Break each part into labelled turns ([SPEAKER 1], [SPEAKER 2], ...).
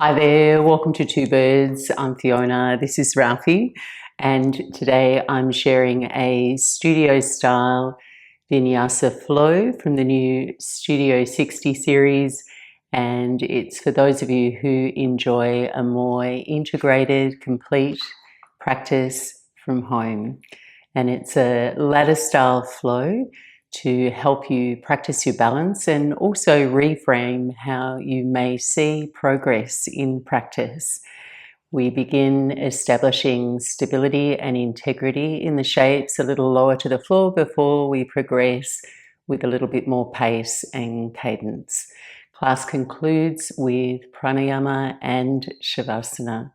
[SPEAKER 1] Hi there, welcome to Two Birds. I'm Fiona, this is Ralphie, and today I'm sharing a studio style vinyasa flow from the new Studio 60 series, and it's for those of you who enjoy a more integrated, complete practice from home. And it's a ladder style flow to help you practice your balance and also reframe how you may see progress in practice. We begin establishing stability and integrity in the shapes a little lower to the floor before we progress with a little bit more pace and cadence. Class concludes with pranayama and Shavasana.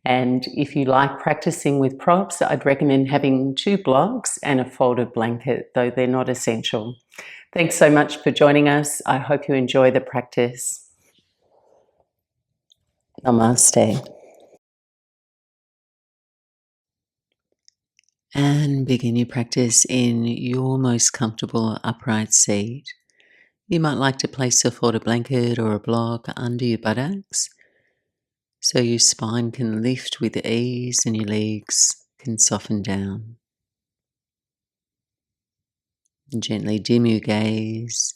[SPEAKER 1] And if you like practicing with props, I'd recommend having 2 blocks and a folded blanket, though they're not essential. Thanks so much for joining us. I hope you enjoy the practice. Namaste. And begin your practice in your most comfortable upright seat. You might like to place a folded blanket or a block under your buttocks so your spine can lift with ease and your legs can soften down. And gently dim your gaze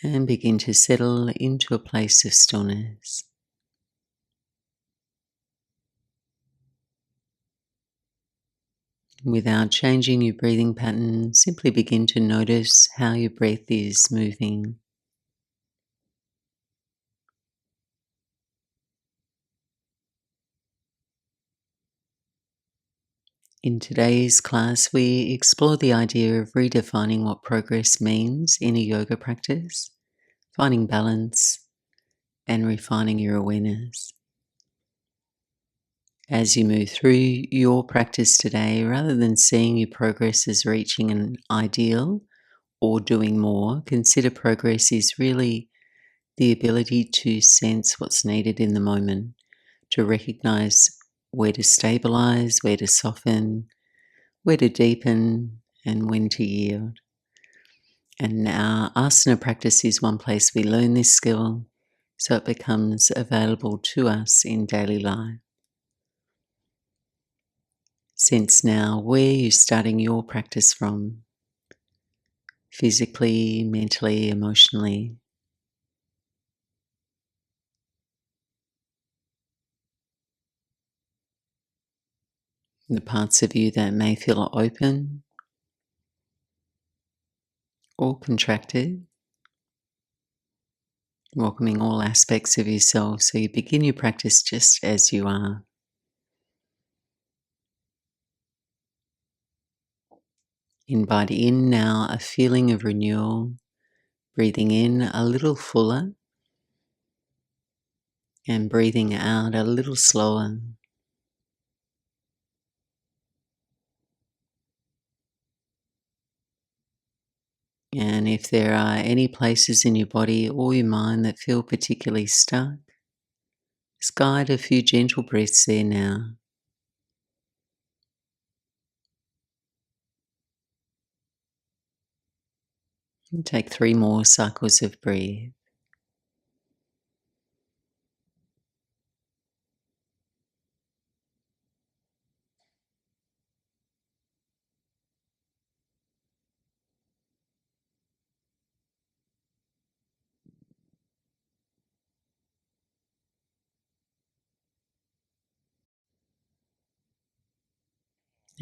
[SPEAKER 1] and begin to settle into a place of stillness. Without changing your breathing pattern, simply begin to notice how your breath is moving. In today's class, we explore the idea of redefining what progress means in a yoga practice, finding balance, and refining your awareness. As you move through your practice today, rather than seeing your progress as reaching an ideal or doing more, consider progress is really the ability to sense what's needed in the moment, to recognize where to stabilize, where to soften, where to deepen, and when to yield. And our asana practice is one place we learn this skill so it becomes available to us in daily life. Sense now where you're starting your practice from, physically, mentally, emotionally. The parts of you that may feel open or contracted, welcoming all aspects of yourself so you begin your practice just as you are. Invite in now a feeling of renewal, breathing in a little fuller and breathing out a little slower. And if there are any places in your body or your mind that feel particularly stuck, just guide a few gentle breaths there now. And take 3 more cycles of breath.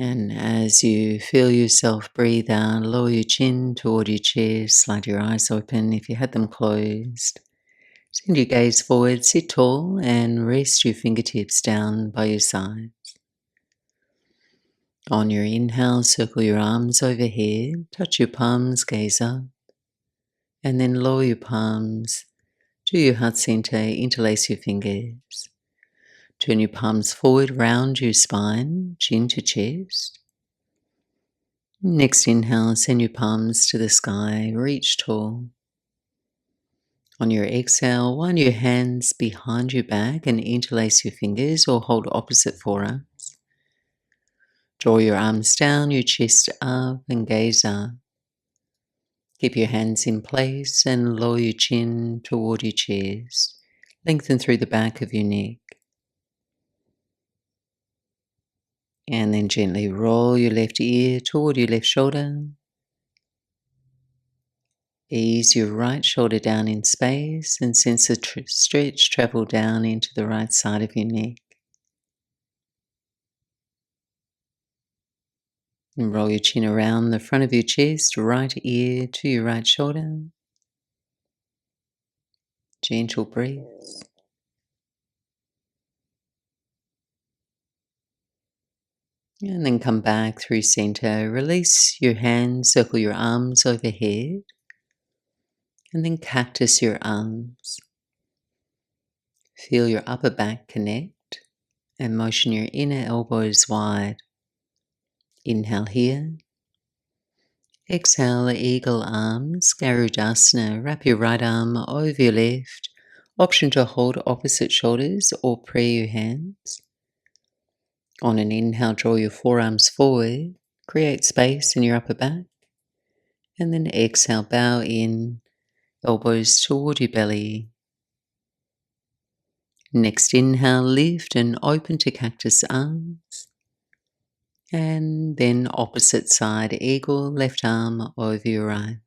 [SPEAKER 1] And as you feel yourself breathe out, lower your chin toward your chest, slide your eyes open if you had them closed. Send your gaze forward, sit tall, and rest your fingertips down by your sides. On your inhale, circle your arms overhead, touch your palms, gaze up, and then lower your palms to your heart center, interlace your fingers. Turn your palms forward, round your spine, chin to chest. Next inhale, send your palms to the sky, reach tall. On your exhale, wind your hands behind your back and interlace your fingers or hold opposite forearms. Draw your arms down, your chest up and gaze up. Keep your hands in place and lower your chin toward your chest. Lengthen through the back of your neck. And then gently roll your left ear toward your left shoulder. Ease your right shoulder down in space and sense the stretch travel down into the right side of your neck. And roll your chin around the front of your chest, right ear to your right shoulder. Gentle breaths. And then come back through center. Release your hands, circle your arms overhead. And then cactus your arms. Feel your upper back connect and motion your inner elbows wide. Inhale here. Exhale, eagle arms, Garudasana. Wrap your right arm over your left. Option to hold opposite shoulders or pray your hands. On an inhale, draw your forearms forward. Create space in your upper back. And then exhale, bow in, elbows toward your belly. Next inhale, lift and open to cactus arms. And then opposite side, eagle, left arm over your right.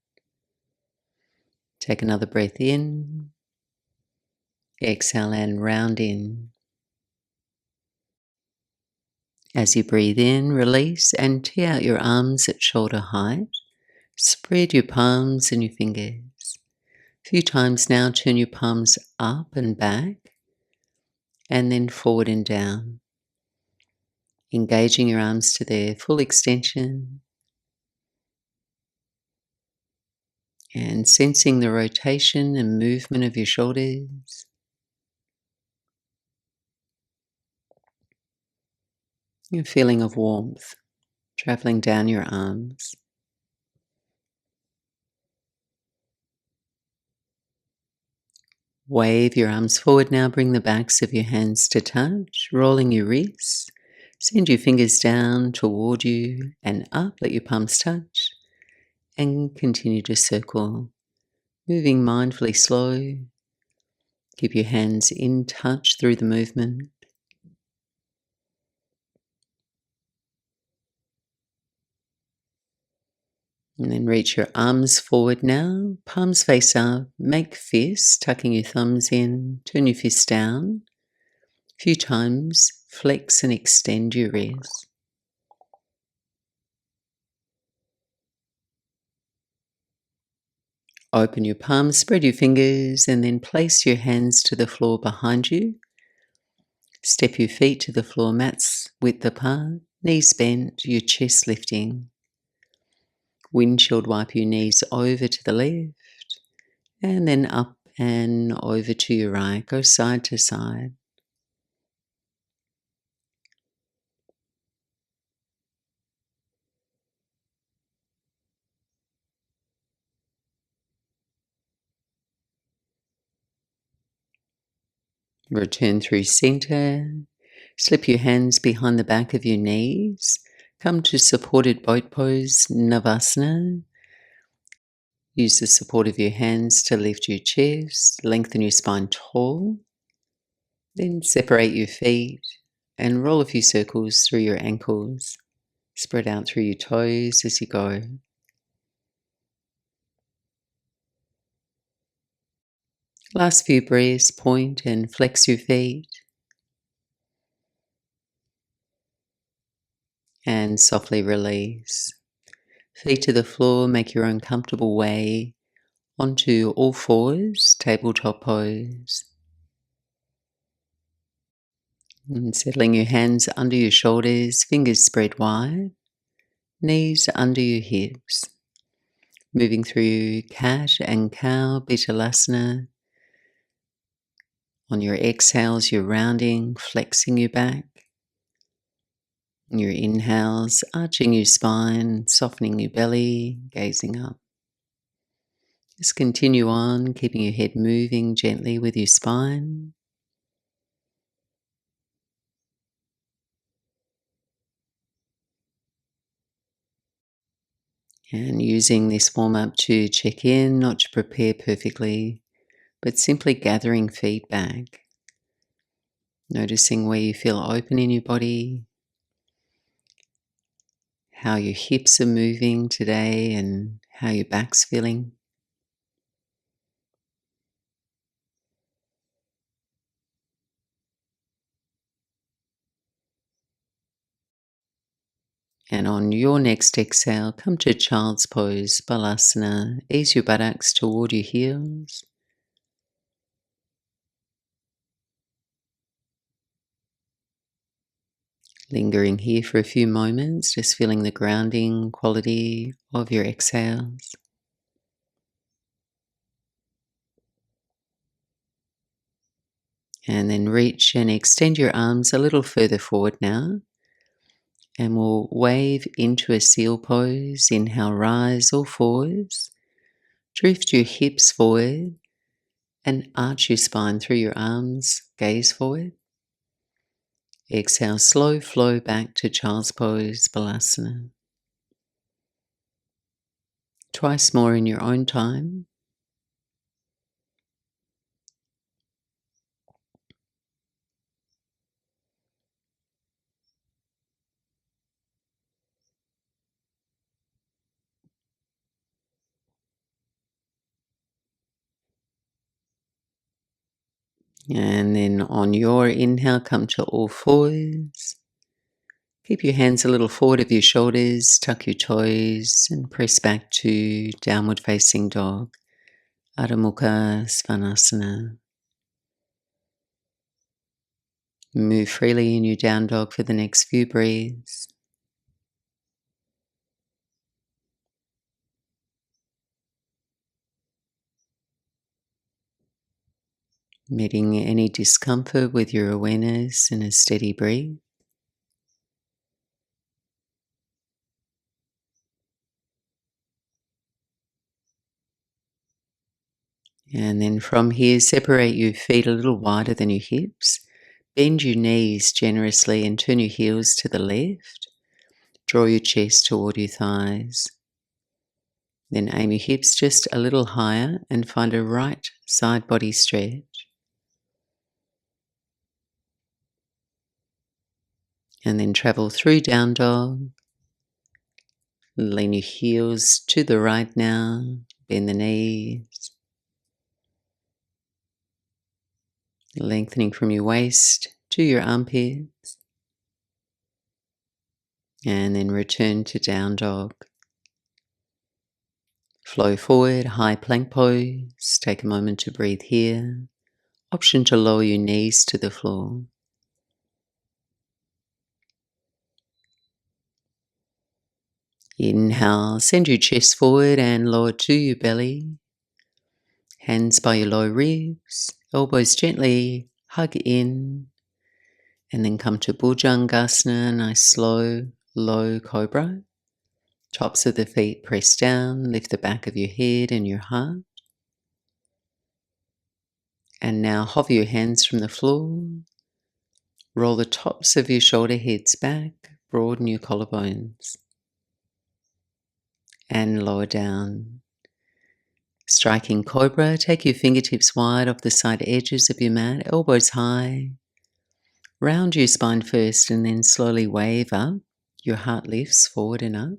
[SPEAKER 1] Take another breath in. Exhale and round in. As you breathe in, release and tee out your arms at shoulder height. Spread your palms and your fingers. A few times now, turn your palms up and back, and then forward and down. Engaging your arms to their full extension. And sensing the rotation and movement of your shoulders. A feeling of warmth traveling down your arms. Wave your arms forward now, bring the backs of your hands to touch, rolling your wrists. Send your fingers down toward you and up, let your palms touch, and continue to circle. Moving mindfully slow. Keep your hands in touch through the movement. And then reach your arms forward now, palms face up, make fists, tucking your thumbs in, turn your fists down. A few times, flex and extend your wrists. Open your palms, spread your fingers, and then place your hands to the floor behind you. Step your feet to the floor, mats width apart, knees bent, your chest lifting. Windshield wipe your knees over to the left, and then up and over to your right. Go side to side. Return through center. Slip your hands behind the back of your knees. Come to supported boat pose, Navasana. Use the support of your hands to lift your chest, lengthen your spine tall. Then separate your feet and roll a few circles through your ankles. Spread out through your toes as you go. Last few breaths, point and flex your feet. And softly release. Feet to the floor, make your own comfortable way onto all fours, tabletop pose. And settling your hands under your shoulders, fingers spread wide, knees under your hips. Moving through cat and cow, Bitalasana. On your exhales, you're rounding, flexing your back. Your inhales, arching your spine, softening your belly, gazing up. Just continue on, keeping your head moving gently with your spine. And using this warm-up to check in, not to prepare perfectly, but simply gathering feedback. Noticing where you feel open in your body, how your hips are moving today and how your back's feeling. And on your next exhale, come to child's pose, balasana. Ease your buttocks toward your heels. Lingering here for a few moments, just feeling the grounding quality of your exhales. And then reach and extend your arms a little further forward now. And we'll wave into a seal pose. Inhale, rise or forwards. Drift your hips forward and arch your spine through your arms. Gaze forward. Exhale, slow flow back to child's pose, balasana. Twice more in your own time. And then on your inhale, come to all fours. Keep your hands a little forward of your shoulders, tuck your toes, and press back to downward facing dog, Adho Mukha Svanasana. Move freely in your down dog for the next few breaths. Meeting any discomfort with your awareness and a steady breath. And then from here, separate your feet a little wider than your hips. Bend your knees generously and turn your heels to the left. Draw your chest toward your thighs. Then aim your hips just a little higher and find a right side body stretch. And then travel through down dog. Lean your heels to the right now. Bend the knees. Lengthening from your waist to your armpits. And then return to down dog. Flow forward, high plank pose. Take a moment to breathe here. Option to lower your knees to the floor. Inhale, send your chest forward and lower to your belly. Hands by your low ribs, elbows gently hug in. And then come to Bhujangasana, nice slow, low cobra. Tops of the feet press down, lift the back of your head and your heart. And now hover your hands from the floor. Roll the tops of your shoulder heads back, broaden your collarbones. And lower down. Striking cobra, take your fingertips wide off the side edges of your mat, elbows high. Round your spine first and then slowly wave up. Your heart lifts forward and up.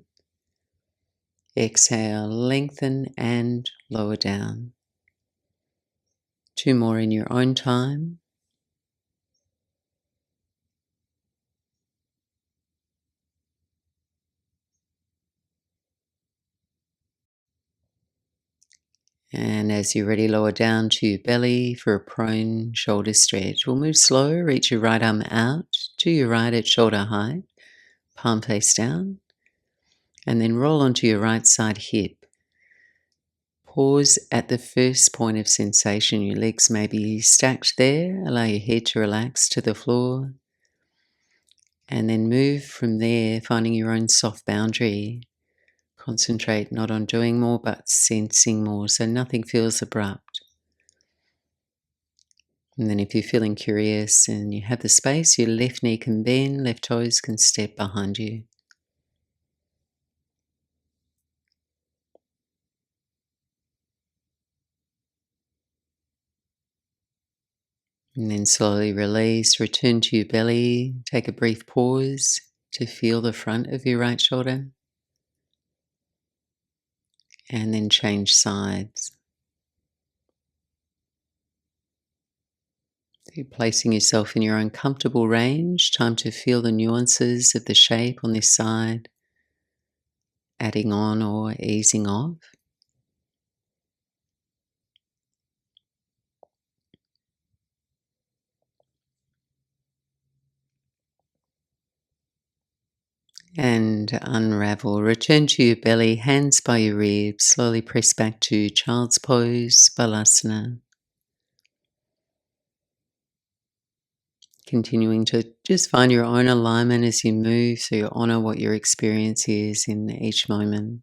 [SPEAKER 1] Exhale, lengthen and lower down. 2 more in your own time. And as you're ready, lower down to your belly for a prone shoulder stretch. We'll move slow, reach your right arm out to your right at shoulder height, palm face down, and then roll onto your right side hip. Pause at the first point of sensation. Your legs may be stacked there. Allow your head to relax to the floor. And then move from there, finding your own soft boundary. Concentrate not on doing more, but sensing more, so nothing feels abrupt. And then if you're feeling curious and you have the space, your left knee can bend, left toes can step behind you. And then slowly release, return to your belly, take a brief pause to feel the front of your right shoulder, and then change sides. So you're placing yourself in your own comfortable range, time to feel the nuances of the shape on this side, adding on or easing off. And unravel. Return to your belly, hands by your ribs. Slowly press back to child's pose, balasana. Continuing to just find your own alignment as you move, so you honor what your experience is in each moment.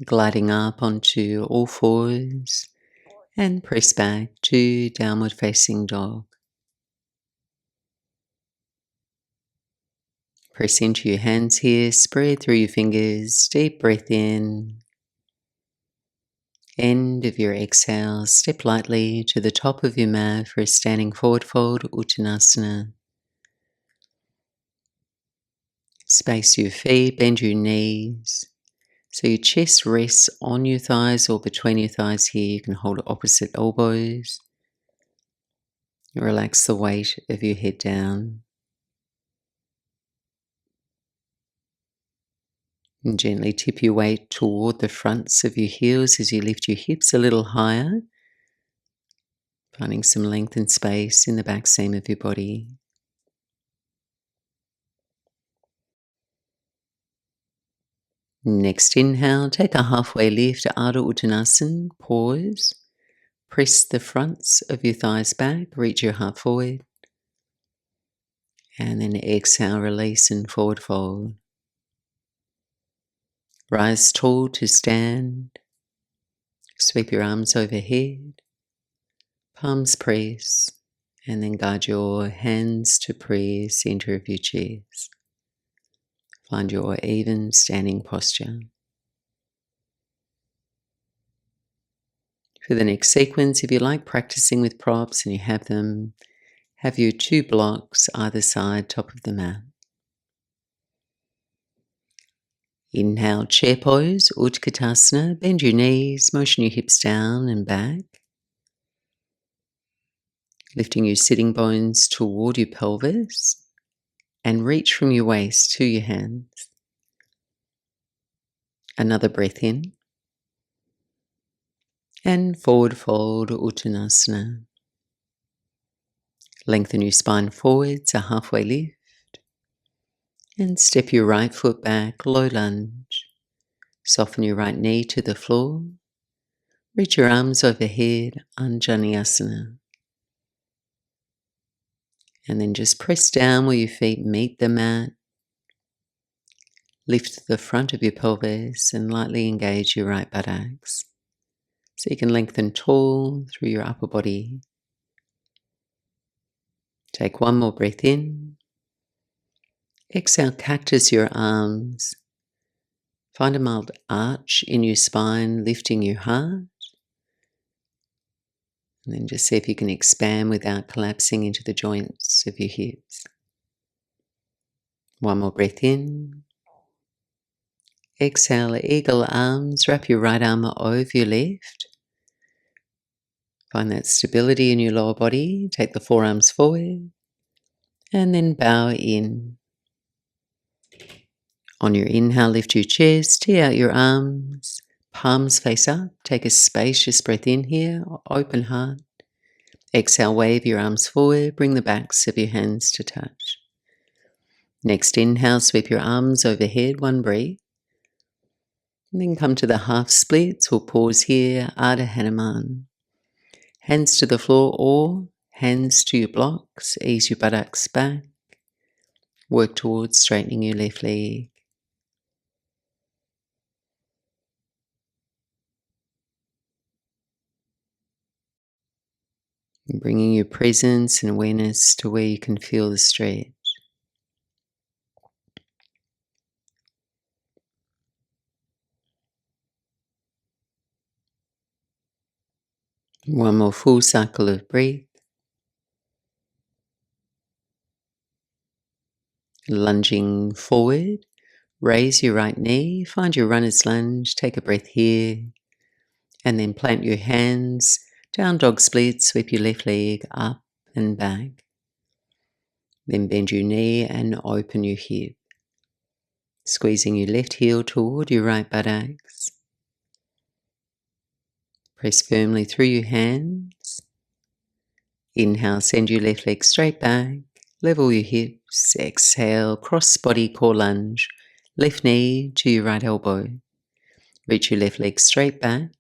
[SPEAKER 1] Gliding up onto all fours and press back to downward facing dog. Press into your hands here, spread through your fingers, deep breath in. End of your exhale, step lightly to the top of your mat for a standing forward fold, Uttanasana. Space your feet, bend your knees. So your chest rests on your thighs or between your thighs here. You can hold opposite elbows. Relax the weight of your head down. And gently tip your weight toward the fronts of your heels as you lift your hips a little higher, finding some length and space in the back seam of your body. Next inhale, take a halfway lift, Ardha Uttanasana, pause. Press the fronts of your thighs back, reach your heart forward. And then exhale, release and forward fold. Rise tall to stand. Sweep your arms overhead. Palms press. And then guide your hands to prayer, center of your chest. Find your even standing posture. For the next sequence, if you like practicing with props and you have them, have your 2 blocks either side, top of the mat. Inhale, chair pose, Utkatasana. Bend your knees, motion your hips down and back. Lifting your sitting bones toward your pelvis and reach from your waist to your hands. Another breath in. And forward fold, Uttanasana. Lengthen your spine forwards, a halfway lift. And step your right foot back, low lunge. Soften your right knee to the floor. Reach your arms overhead, Anjaneyasana. And then just press down where your feet meet the mat. Lift the front of your pelvis and lightly engage your right buttocks. So you can lengthen tall through your upper body. Take one more breath in. Exhale, cactus your arms. Find a mild arch in your spine, lifting your heart. And then just see if you can expand without collapsing into the joints of your hips. One more breath in. Exhale, eagle arms. Wrap your right arm over your left. Find that stability in your lower body. Take the forearms forward. And then bow in. On your inhale, lift your chest, tee out your arms. Palms face up. Take a spacious breath in here, open heart. Exhale, wave your arms forward, bring the backs of your hands to touch. Next inhale, sweep your arms overhead, one breath. And then come to the half splits. We'll pause here, Ardha Hanuman. Hands to the floor or hands to your blocks. Ease your buttocks back. Work towards straightening your left leg. And bringing your presence and awareness to where you can feel the stretch. One more full cycle of breath. Lunging forward, raise your right knee, find your runner's lunge, take a breath here, and then plant your hands, down dog split, sweep your left leg up and back. Then bend your knee and open your hip, squeezing your left heel toward your right buttocks. Press firmly through your hands. Inhale, send your left leg straight back, level your hips. Exhale, cross body core lunge, left knee to your right elbow. Reach your left leg straight back.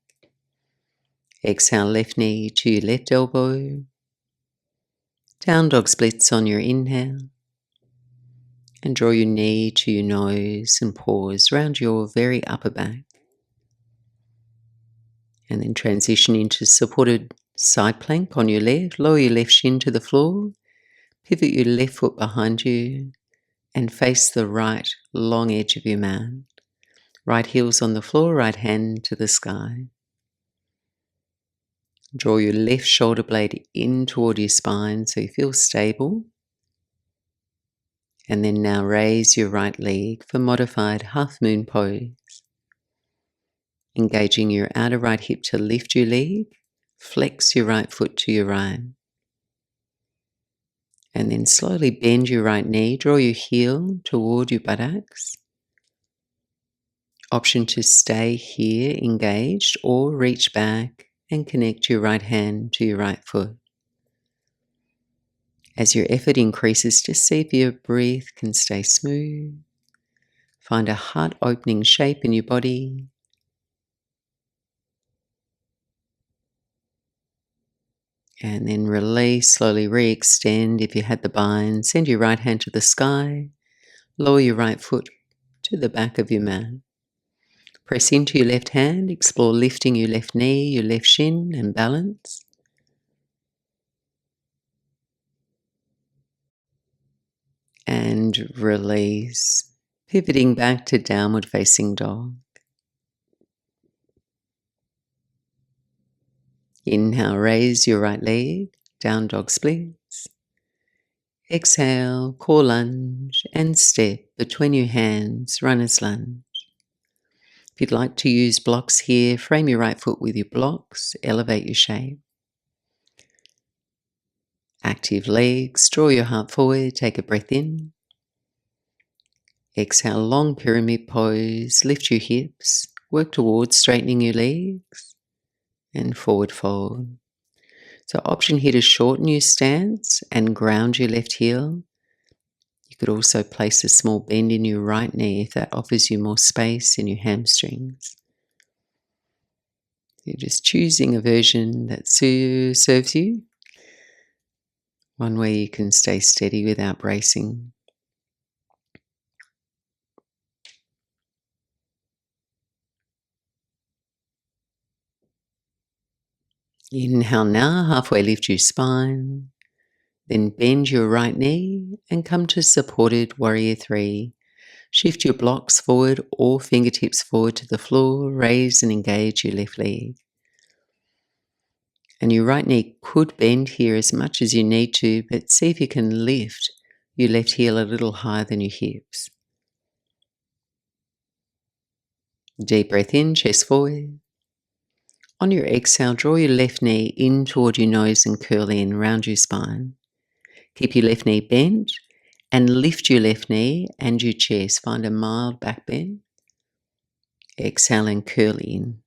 [SPEAKER 1] Exhale, left knee to your left elbow. Down dog splits on your inhale. And draw your knee to your nose and pause round your very upper back. And then transition into supported side plank on your left. Lower your left shin to the floor. Pivot your left foot behind you and face the right long edge of your mat. Right heels on the floor, right hand to the sky. Draw your left shoulder blade in toward your spine so you feel stable. And then now raise your right leg for modified half moon pose. Engaging your outer right hip to lift your leg, flex your right foot to your right. And then slowly bend your right knee, draw your heel toward your buttocks. Option to stay here engaged or reach back and connect your right hand to your right foot. As your effort increases, just see if your breath can stay smooth. Find a heart opening shape in your body. And then release, slowly re-extend if you had the bind. Send your right hand to the sky. Lower your right foot to the back of your mat. Press into your left hand. Explore lifting your left knee, your left shin, and balance. And release. Pivoting back to downward facing dog. Inhale, raise your right leg, down dog splits. Exhale, core lunge and step between your hands, runner's lunge. If you'd like to use blocks here, frame your right foot with your blocks, elevate your shape. Active legs, draw your heart forward, take a breath in. Exhale, long pyramid pose, lift your hips, work towards straightening your legs, and forward fold. So option here to shorten your stance and ground your left heel. You could also place a small bend in your right knee if that offers you more space in your hamstrings. You're just choosing a version that serves you. One where you can stay steady without bracing. Inhale now, halfway lift your spine. Then bend your right knee and come to supported warrior 3. Shift your blocks forward or fingertips forward to the floor. Raise and engage your left leg. And your right knee could bend here as much as you need to, but see if you can lift your left heel a little higher than your hips. Deep breath in, chest forward. On your exhale, draw your left knee in toward your nose and curl in round your spine. Keep your left knee bent and lift your left knee and your chest. Find a mild back bend. Exhale and curl in.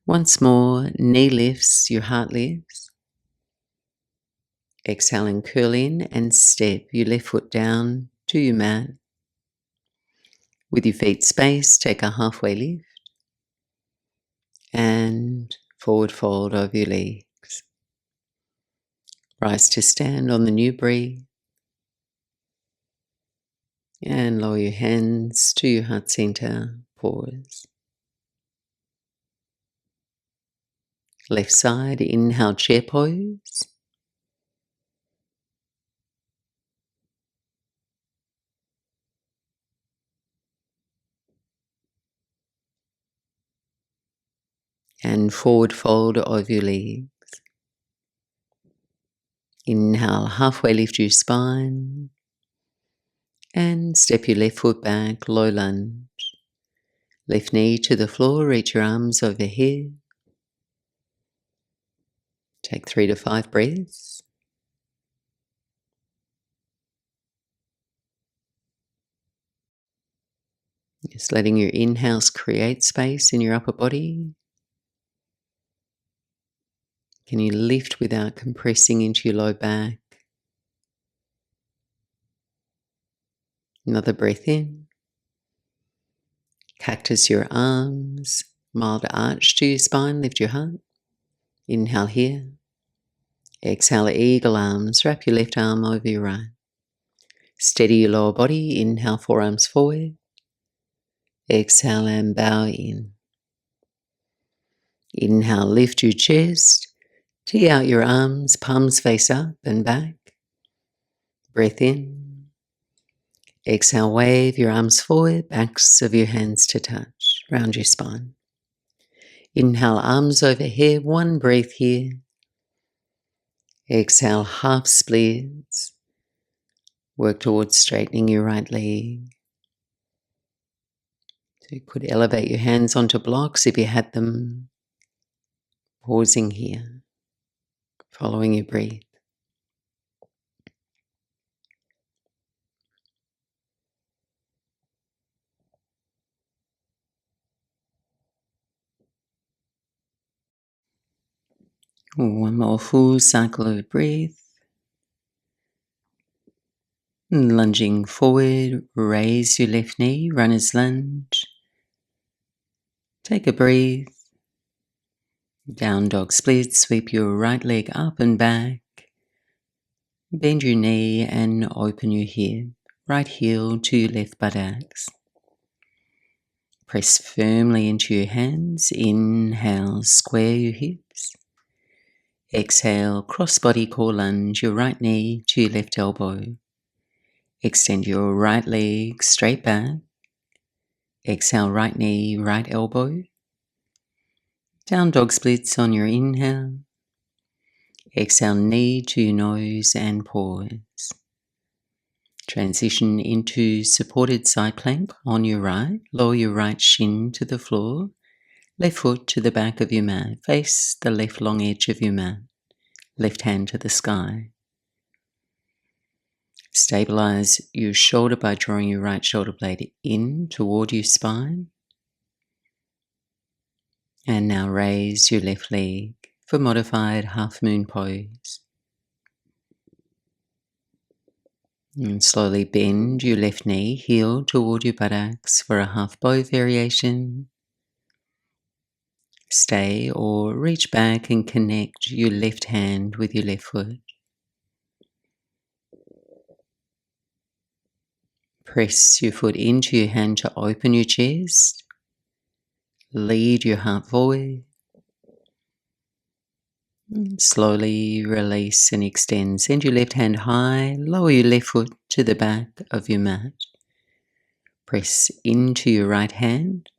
[SPEAKER 1] Once more, knee lifts, your heart lifts. Exhale and curl in and step your left foot down to your mat. With your feet spaced, take a halfway lift and forward fold over your legs. Rise to stand on the new breath and lower your hands to your heart center. Pause. Left side, inhale, chair pose. And forward fold over your legs. Inhale, halfway lift your spine. And step your left foot back, low lunge. Left knee to the floor, reach your arms overhead. Take 3 to 5 breaths. Just letting your inhales create space in your upper body. Can you lift without compressing into your low back? Another breath in. Cactus your arms. Mild arch to your spine, lift your heart. Inhale here. Exhale, eagle arms. Wrap your left arm over your right. Steady your lower body. Inhale, forearms forward. Exhale and bow in. Inhale, lift your chest. Tee out your arms, palms face up and back. Breath in. Exhale, wave your arms forward, backs of your hands to touch, round your spine. Inhale, arms overhead, 1 breath here. Exhale, half splits. Work towards straightening your right leg. So you could elevate your hands onto blocks if you had them. Pausing here, following your breath. One more full cycle of breath. Lunging forward, raise your left knee, runner's lunge. Take a breath. Down dog split, sweep your right leg up and back. Bend your knee and open your hip. Right heel to your left buttocks. Press firmly into your hands. Inhale, square your hips. Exhale, cross-body core lunge, your right knee to your left elbow. Extend your right leg straight back. Exhale, right knee, right elbow. Down dog splits on your inhale. Exhale, knee to your nose and pause. Transition into supported side plank on your right. Lower your right shin to the floor. Left foot to the back of your mat. Face the left long edge of your mat. Left hand to the sky. Stabilize your shoulder by drawing your right shoulder blade in toward your spine. And now raise your left leg for modified half moon pose. And slowly bend your left knee, heel toward your buttocks for a half bow variation. Stay or reach back and connect your left hand with your left foot. Press your foot into your hand to open your chest. Lead your heart forward. Slowly release and extend. Send your left hand high. Lower your left foot to the back of your mat. Press into your right hand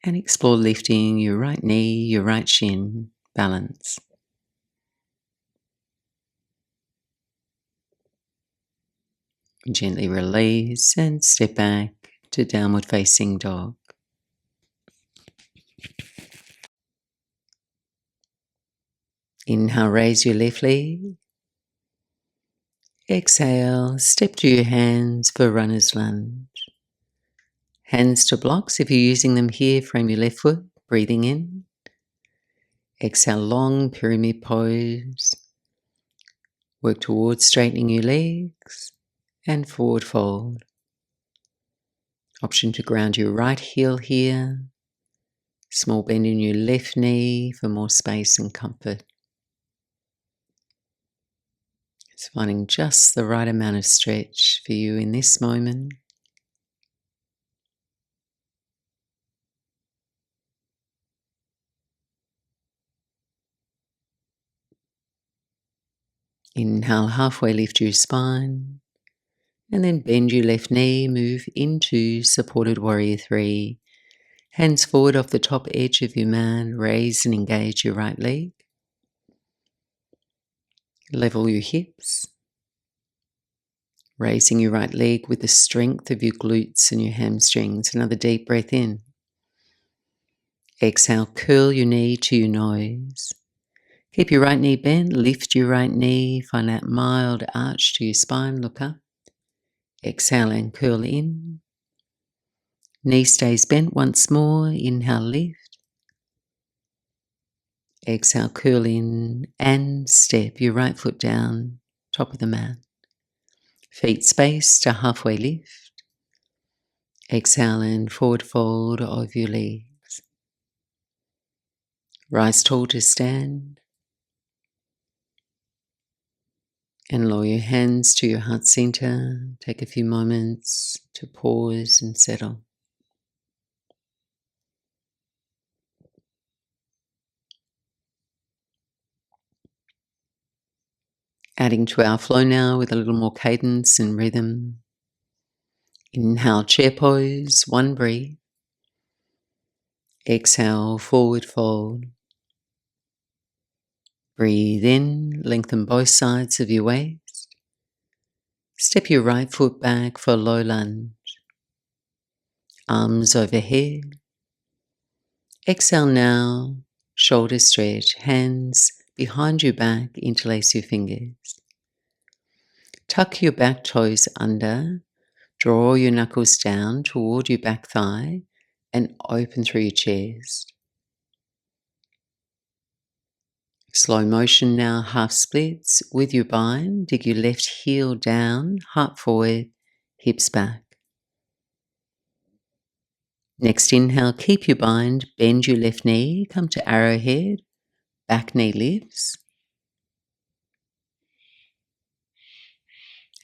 [SPEAKER 1] and explore lifting your right knee, your right shin. Balance. Gently release and step back to downward facing dog. Inhale, raise your left leg. Exhale, step to your hands for runner's lunge. Hands to blocks. If you're using them here, frame your left foot, breathing in. Exhale, long pyramid pose. Work towards straightening your legs and forward fold. Option to ground your right heel here. Small bend in your left knee for more space and comfort. It's finding just the right amount of stretch for you in this moment. Inhale, halfway lift your spine. And then bend your left knee, move into supported warrior 3. Hands forward off the top edge of your mat, raise and engage your right leg. Level your hips. Raising your right leg with the strength of your glutes and your hamstrings. Another deep breath in. Exhale, curl your knee to your nose. Keep your right knee bent, lift your right knee, find that mild arch to your spine, look up. Exhale and curl in. Knee stays bent once more, inhale, lift. Exhale, curl in and step your right foot down, top of the mat. Feet spaced to halfway lift. Exhale and forward fold of your legs. Rise tall to stand. And lower your hands to your heart center. Take a few moments to pause and settle. Adding to our flow now with a little more cadence and rhythm. Inhale, chair pose, one breath. Exhale, forward fold. Breathe in, lengthen both sides of your waist. Step your right foot back for low lunge. Arms overhead. Exhale now, shoulder stretch, hands behind your back, interlace your fingers. Tuck your back toes under, draw your knuckles down toward your back thigh and open through your chest. Slow motion now, half splits with your bind. Dig your left heel down, heart forward, hips back. Next inhale, keep your bind, bend your left knee, come to arrowhead, back knee lifts.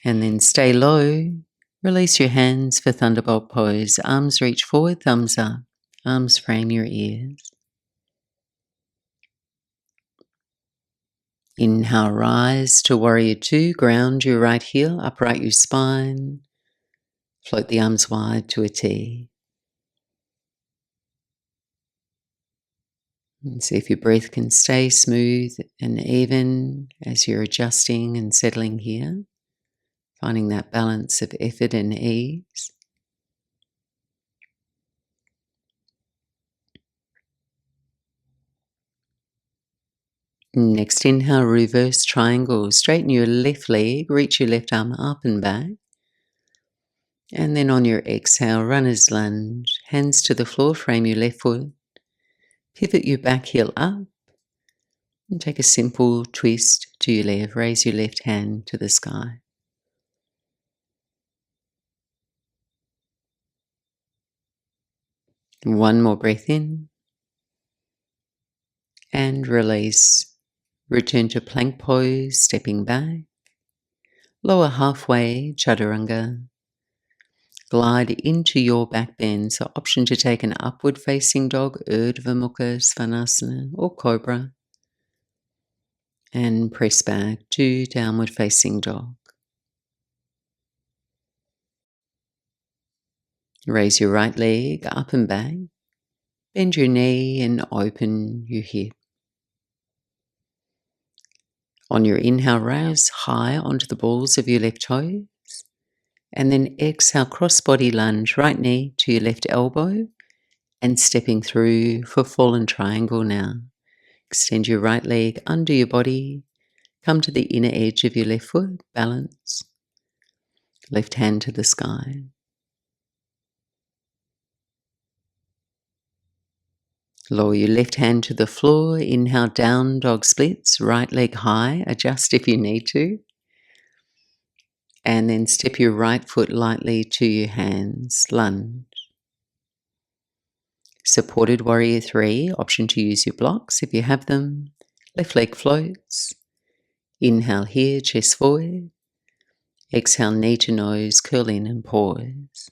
[SPEAKER 1] And then stay low, release your hands for thunderbolt pose. Arms reach forward, thumbs up, arms frame your ears. Inhale, rise to warrior two, ground your right heel, upright your spine, float the arms wide to a T. And see if your breath can stay smooth and even as you're adjusting and settling here, finding that balance of effort and ease. Next inhale, reverse triangle. Straighten your left leg, reach your left arm up and back. And then on your exhale, runner's lunge. Hands to the floor, frame your left foot. Pivot your back heel up. And take a simple twist to your left. Raise your left hand to the sky. One more breath in. And release. Return to plank pose, stepping back. Lower halfway, chaturanga. Glide into your back bend. So option to take an upward facing dog, Urdhva Mukha Svanasana or cobra. And press back to downward facing dog. Raise your right leg up and back. Bend your knee and open your hip. On your inhale, rise high onto the balls of your left toes. And then exhale, cross body lunge, right knee to your left elbow. And stepping through for fallen triangle now. Extend your right leg under your body. Come to the inner edge of your left foot, balance. Left hand to the sky. Lower your left hand to the floor. Inhale, down dog splits. Right leg high. Adjust if you need to. And then step your right foot lightly to your hands. Lunge. Supported warrior three. Option to use your blocks if you have them. Left leg floats. Inhale here, chest forward. Exhale, knee to nose, curl in and pause.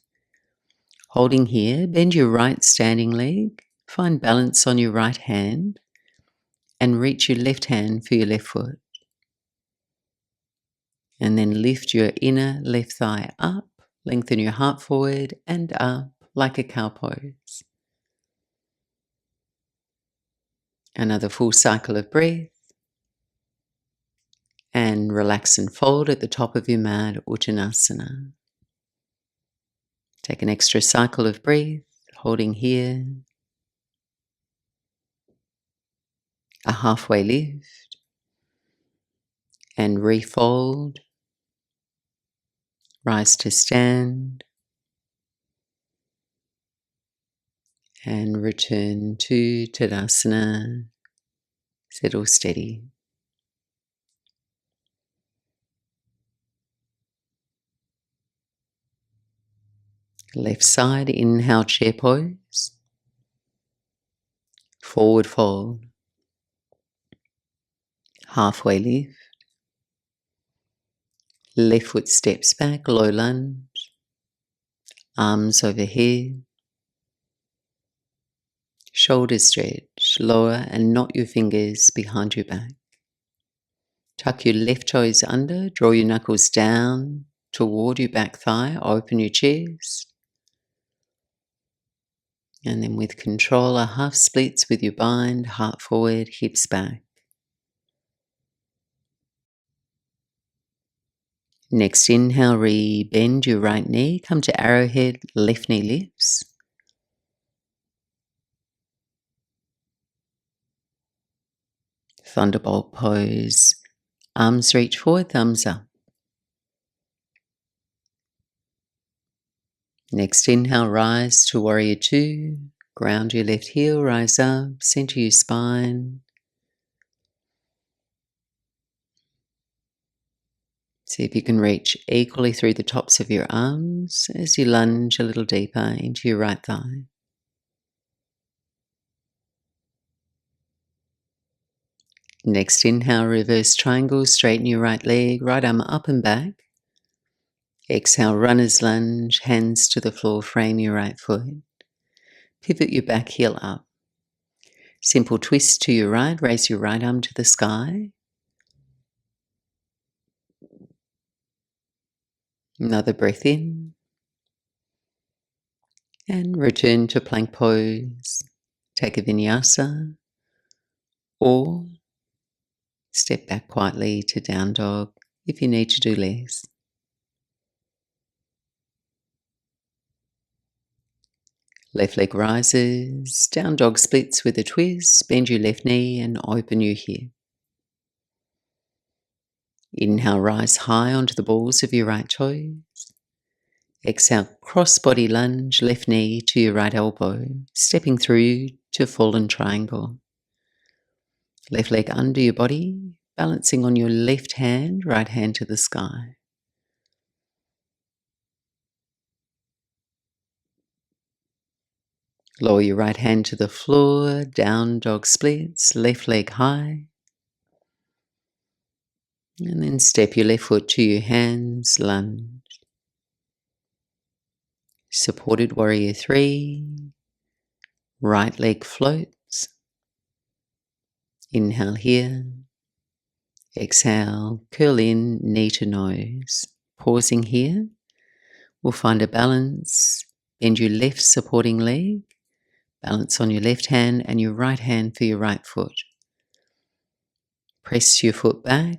[SPEAKER 1] Holding here, bend your right standing leg. Find balance on your right hand and reach your left hand for your left foot. And then lift your inner left thigh up, lengthen your heart forward and up like a cow pose. Another full cycle of breath. And relax and fold at the top of your mat, Uttanasana. Take an extra cycle of breath, holding here. A halfway lift. And refold. Rise to stand. And return to Tadasana. Settle steady. Left side, inhale, chair pose. Forward fold. Halfway lift. Left foot steps back, low lunge. Arms overhead. Shoulders stretch, lower and knot your fingers behind your back. Tuck your left toes under, draw your knuckles down toward your back thigh, open your chest. And then with control, a half splits with your bind, heart forward, hips back. Next inhale, bend your right knee, come to arrowhead, left knee lifts. Thunderbolt pose, arms reach forward, thumbs up. Next inhale, rise to warrior two. Ground your left heel, rise up, center your spine. See if you can reach equally through the tops of your arms as you lunge a little deeper into your right thigh. Next inhale, reverse triangle, straighten your right leg, right arm up and back. Exhale, runner's lunge, hands to the floor, frame your right foot. Pivot your back heel up. Simple twist to your right, raise your right arm to the sky. Another breath in. And return to plank pose. Take a vinyasa. Or step back quietly to down dog if you need to do less. Left leg rises, down dog splits with a twist, bend your left knee and open your hip. Inhale, rise high onto the balls of your right toes. Exhale, cross body lunge, left knee to your right elbow, stepping through to fallen triangle. Left leg under your body, balancing on your left hand, right hand to the sky. Lower your right hand to the floor, down dog splits, left leg high. And then step your left foot to your hands, lunge. Supported warrior three. Right leg floats. Inhale here. Exhale, curl in, knee to nose. Pausing here, we'll find a balance. Bend your left supporting leg. Balance on your left hand and your right hand for your right foot. Press your foot back.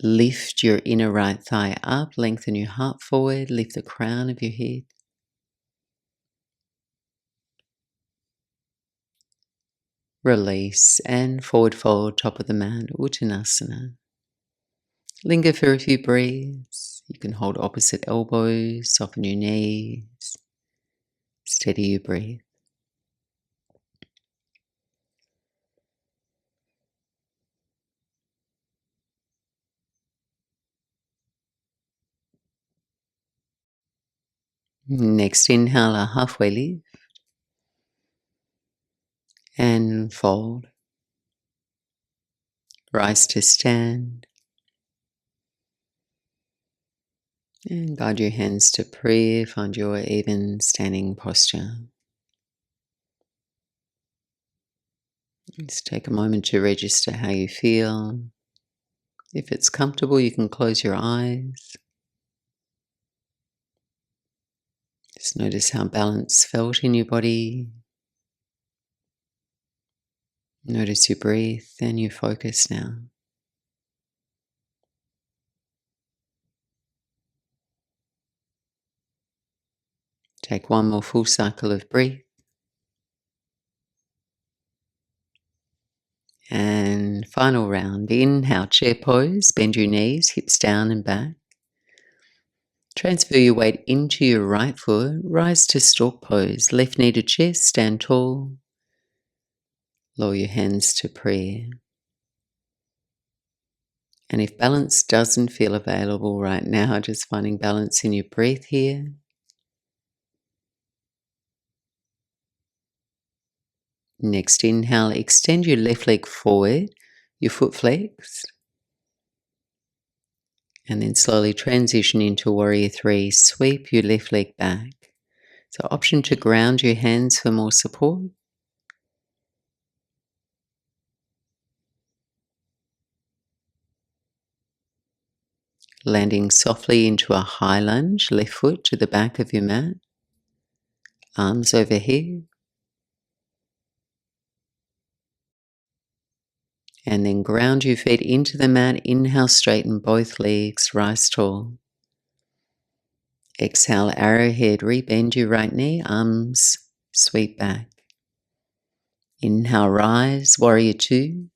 [SPEAKER 1] Lift your inner right thigh up. Lengthen your heart forward. Lift the crown of your head. Release and forward fold, top of the mat, Uttanasana. Linger for a few breaths. You can hold opposite elbows, soften your knees. Steady your breath. Next inhale, a halfway lift. And fold. Rise to stand. And guide your hands to prayer. Find your even standing posture. Just take a moment to register how you feel. If it's comfortable, you can close your eyes. Just notice how balance felt in your body. Notice your breath and your focus now. Take one more full cycle of breath. And final round. Inhale, chair pose. Bend your knees, hips down and back. Transfer your weight into your right foot. Rise to stork pose. Left knee to chest. Stand tall. Lower your hands to prayer. And if balance doesn't feel available right now, just finding balance in your breath here. Next inhale, extend your left leg forward, your foot flexed. And then slowly transition into Warrior 3. Sweep your left leg back. So option to ground your hands for more support. Landing softly into a high lunge, left foot to the back of your mat. Arms overhead. And then ground your feet into the mat. Inhale, straighten both legs, rise tall. Exhale, arrowhead, rebend your right knee, arms sweep back. Inhale, rise, Warrior 2.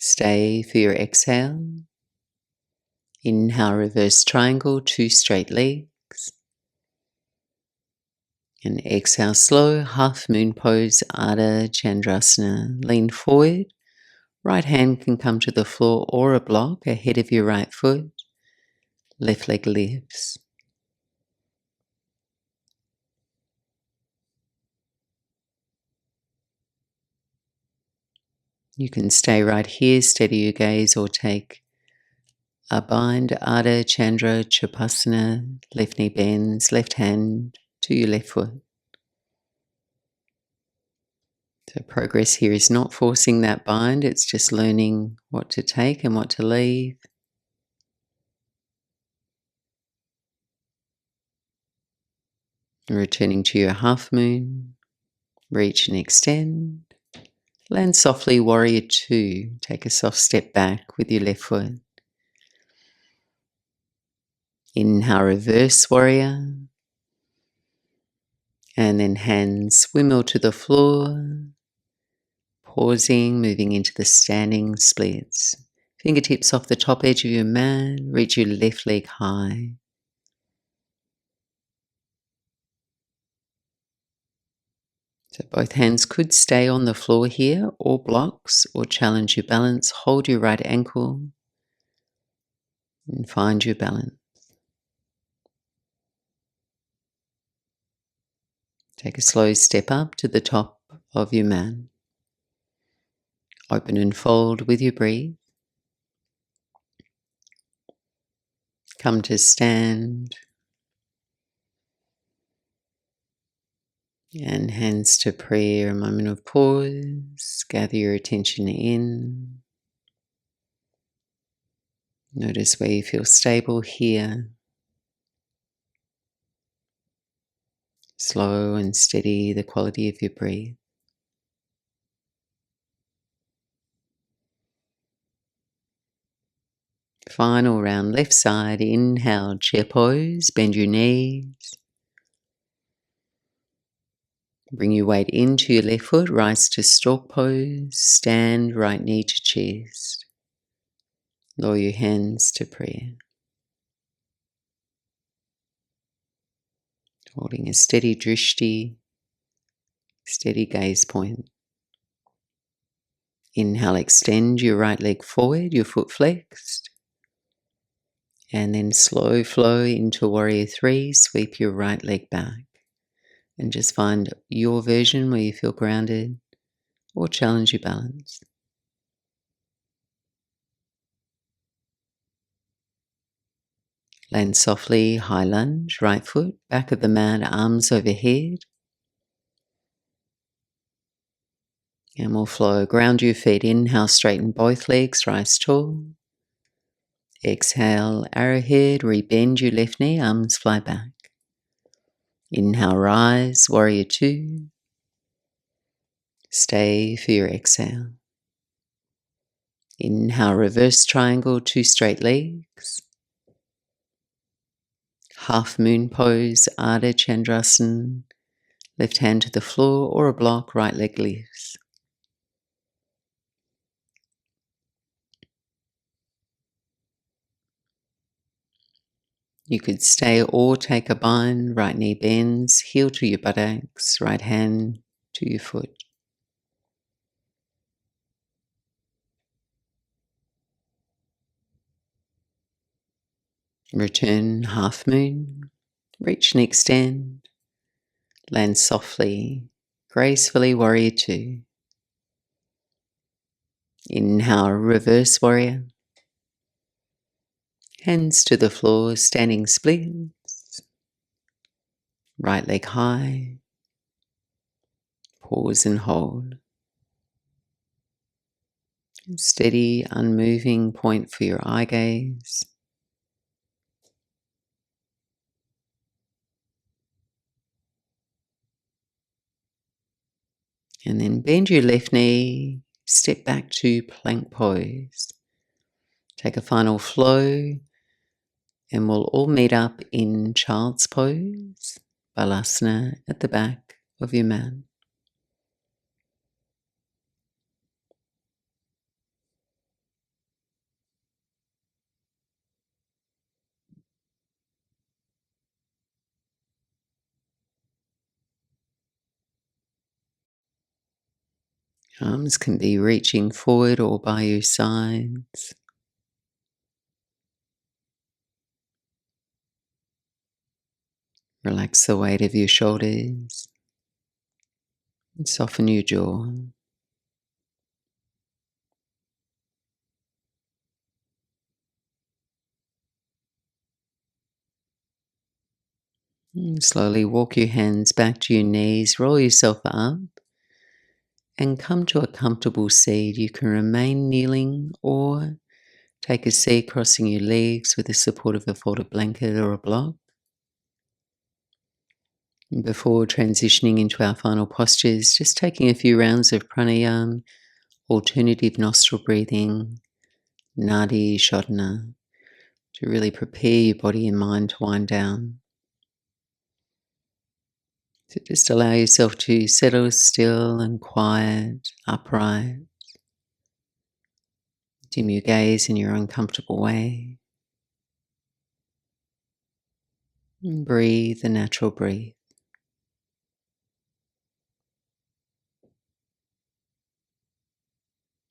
[SPEAKER 1] Stay for your exhale. Inhale, reverse triangle, 2 straight legs. And exhale, slow, half moon pose, Ardha Chandrasana. Lean forward. Right hand can come to the floor or a block ahead of your right foot. Left leg lifts. You can stay right here, steady your gaze, or take a bind, Ardha Chandra Chapasana. Left knee bends, left hand to your left foot. So progress here is not forcing that bind, it's just learning what to take and what to leave. Returning to your half moon, reach and extend. Land softly, Warrior 2. Take a soft step back with your left foot. Inhale, reverse warrior. And then hands windmill to the floor. Pausing, moving into the standing splits. Fingertips off the top edge of your mat. Reach your left leg high. So both hands could stay on the floor here, or blocks, or challenge your balance. Hold your right ankle and find your balance. Take a slow step up to the top of your mat. Open and fold with your breath. Come to stand. And hands to prayer, a moment of pause. Gather your attention in. Notice where you feel stable here. Slow and steady the quality of your breath. Final round, left side, inhale, chair pose, bend your knees. Bring your weight into your left foot, rise to stork pose, stand right knee to chest. Lower your hands to prayer. Holding a steady drishti, steady gaze point. Inhale, extend your right leg forward, your foot flexed. And then slow flow into Warrior 3, sweep your right leg back. And just find your version where you feel grounded or challenge your balance. Land softly, high lunge, right foot, back of the mat, arms overhead. And we'll flow. Ground your feet. Inhale, straighten both legs, rise tall. Exhale, arrowhead, rebend your left knee, arms fly back. Inhale, rise, Warrior 2. Stay for your exhale. Inhale, reverse triangle, 2 straight legs. half moon pose, Ardha Chandrasana, left hand to the floor or a block, right leg lifts. You could stay or take a bind, right knee bends, heel to your buttocks, right hand to your foot. Return half moon, reach and extend, land softly, gracefully, warrior two. Inhale, reverse warrior. Hands to the floor, standing splits. Right leg high. Pause and hold. Steady, unmoving point for your eye gaze. And then bend your left knee, step back to plank pose. Take a final flow, and we'll all meet up in child's pose, balasana at the back of your mat. Arms can be reaching forward or by your sides. Relax the weight of your shoulders and soften your jaw. And slowly walk your hands back to your knees, roll yourself up and come to a comfortable seat. You can remain kneeling or take a seat crossing your legs with the support of a folded blanket or a block. And before transitioning into our final postures, just taking a few rounds of pranayama, alternative nostril breathing, nadi shodhana, to really prepare your body and mind to wind down. So just allow yourself to settle still and quiet, upright. Dim your gaze in your own comfortable way. And breathe the natural breath.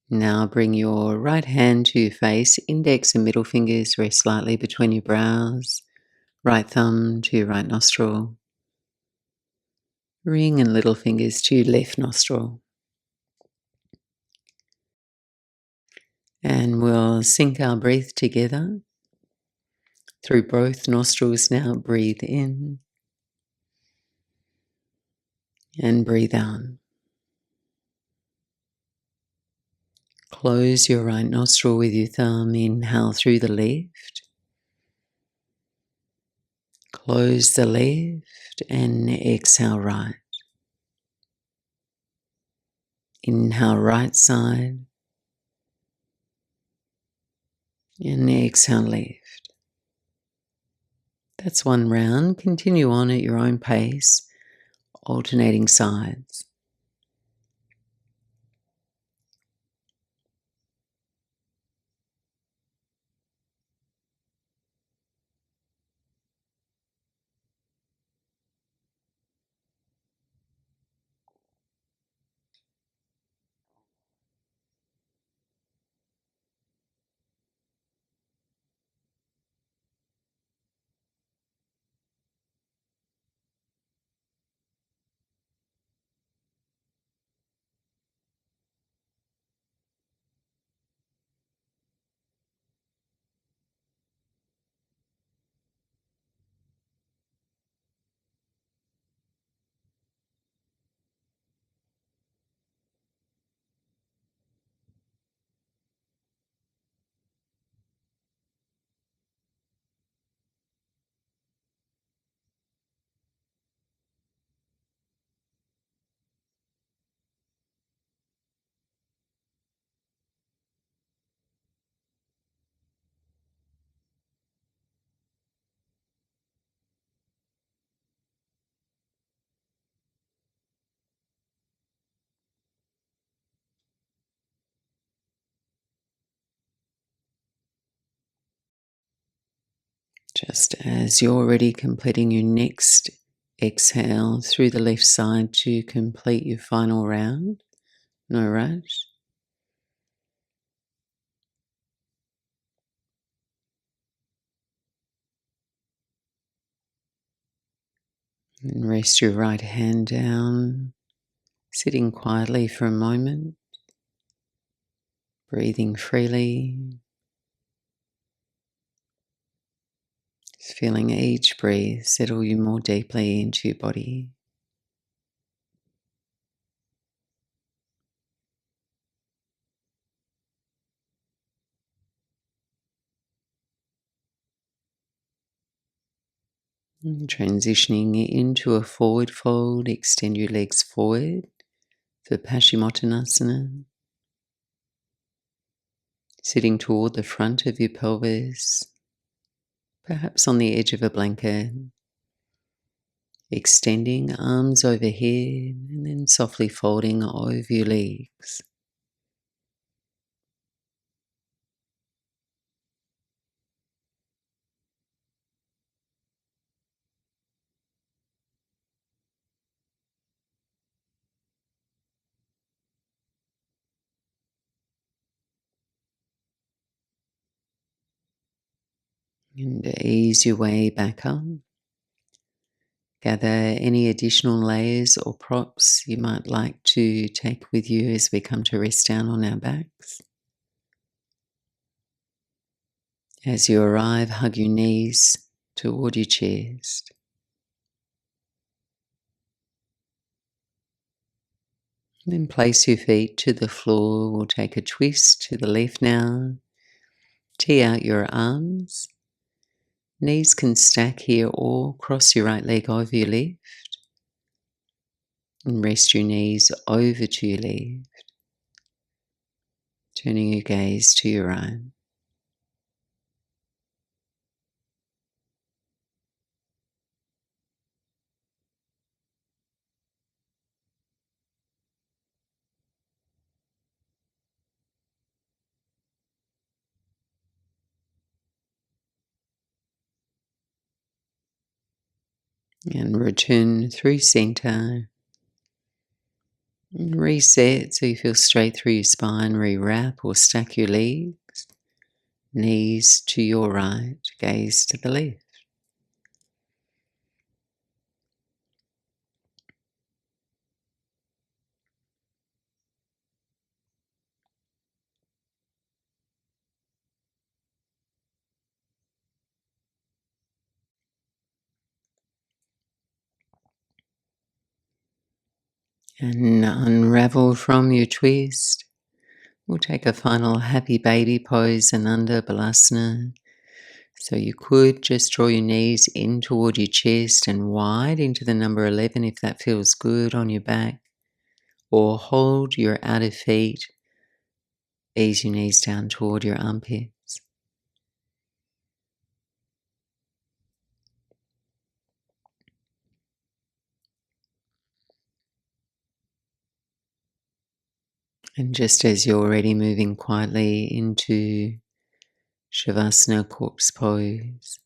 [SPEAKER 1] Now bring your right hand to your face, index and middle fingers rest slightly between your brows, right thumb to your right nostril, ring and little fingers to your left nostril. And we'll sync our breath together. Through both nostrils now, breathe in and breathe out. Close your right nostril with your thumb, inhale through the left. Close the left and exhale right. Inhale right side and exhale left. That's one round. Continue on at your own pace, alternating sides. Just as you're ready, completing your next exhale through the left side to complete your final round. No rush. And rest your right hand down, sitting quietly for a moment, breathing freely, just feeling each breath settle you more deeply into your body. And transitioning into a forward fold, extend your legs forward for Paschimottanasana, sitting toward the front of your pelvis, perhaps on the edge of a blanket, extending arms overhead and then softly folding over your legs. And ease your way back up. Gather any additional layers or props you might like to take with you as we come to rest down on our backs. As you arrive, hug your knees toward your chest. Then place your feet to the floor. We'll take a twist to the left now. Tee out your arms. Knees can stack here or cross your right leg over your left. And rest your knees over to your left. Turning your gaze to your right. And return through center. And reset so you feel straight through your spine. Rewrap or stack your legs. Knees to your right, gaze to the left. And unravel from your twist. We'll take a final happy baby pose and under Balasana. So you could just draw your knees in toward your chest and wide into the number 11 if that feels good on your back. Or hold your outer feet. Ease your knees down toward your armpits. And just as you're already moving quietly into Shavasana, corpse pose,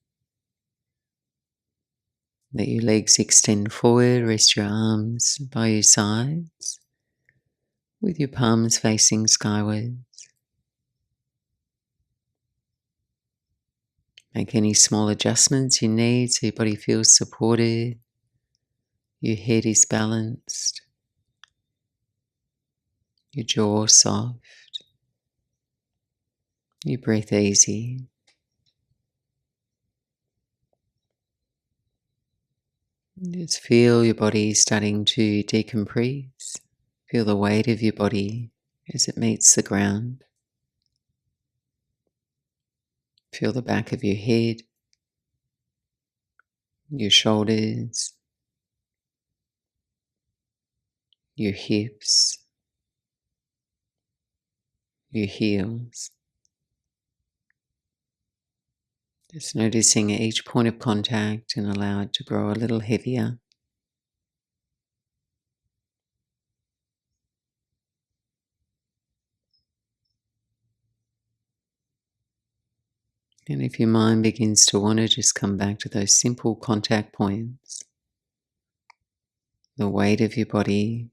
[SPEAKER 1] let your legs extend forward, rest your arms by your sides with your palms facing skyward. Make any small adjustments you need so your body feels supported, your head is balanced, your jaw soft, your breath easy. Just feel your body starting to decompress. Feel the weight of your body as it meets the ground. Feel the back of your head, your shoulders, your hips, your heels. Just noticing each point of contact and allow it to grow a little heavier. And if your mind begins to wander, just come back to those simple contact points. The weight of your body,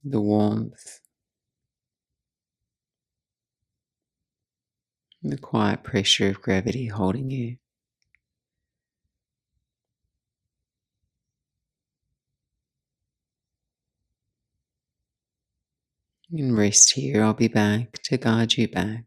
[SPEAKER 1] the warmth, the quiet pressure of gravity holding you. And rest here. I'll be back to guide you back.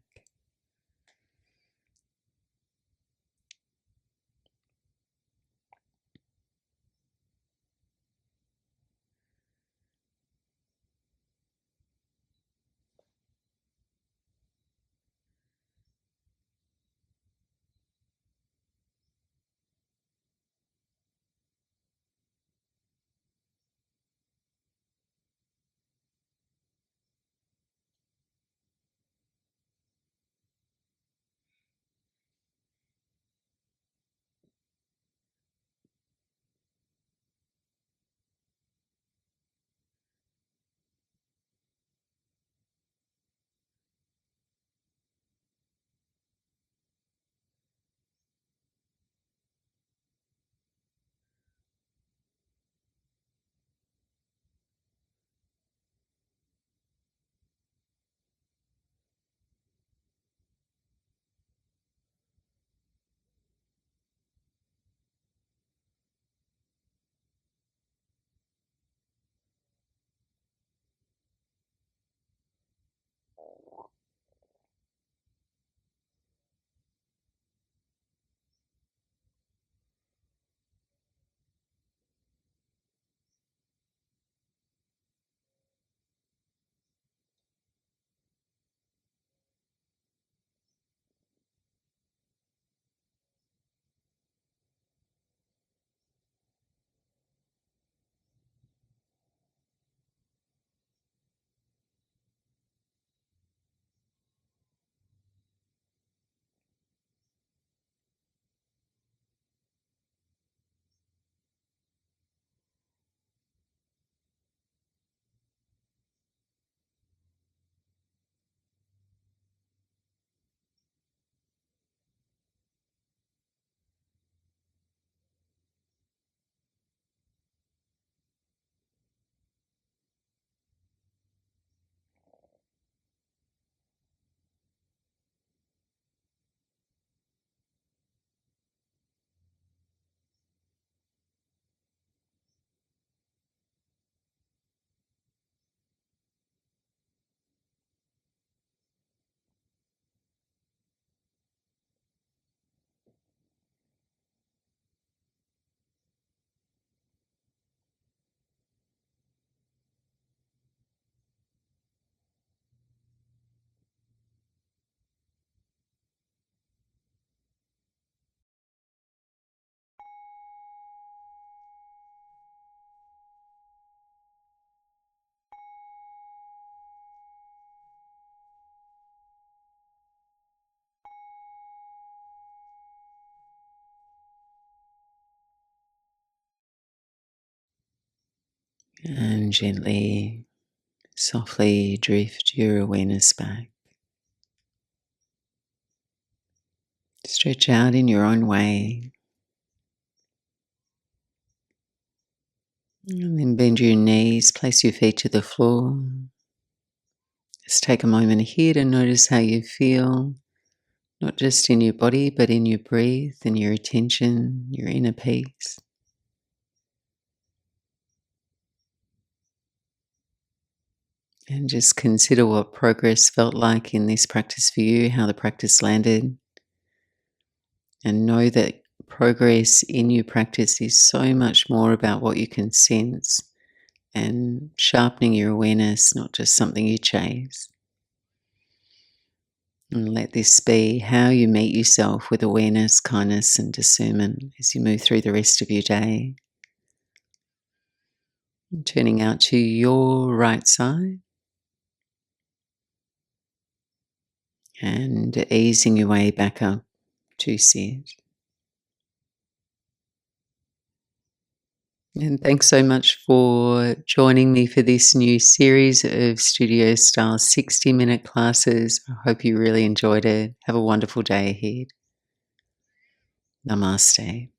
[SPEAKER 1] And gently, softly drift your awareness back. Stretch out in your own way. And then bend your knees, place your feet to the floor. Just take a moment here to notice how you feel, not just in your body, but in your breath and your attention, your inner peace. And just consider what progress felt like in this practice for you, how the practice landed. And know that progress in your practice is so much more about what you can sense and sharpening your awareness, not just something you chase. And let this be how you meet yourself with awareness, kindness, and discernment as you move through the rest of your day. Turning out to your right side and easing your way back up to sit. And thanks so much for joining me for this new series of studio style 60-minute classes. I hope you really enjoyed it. Have a wonderful day ahead. Namaste.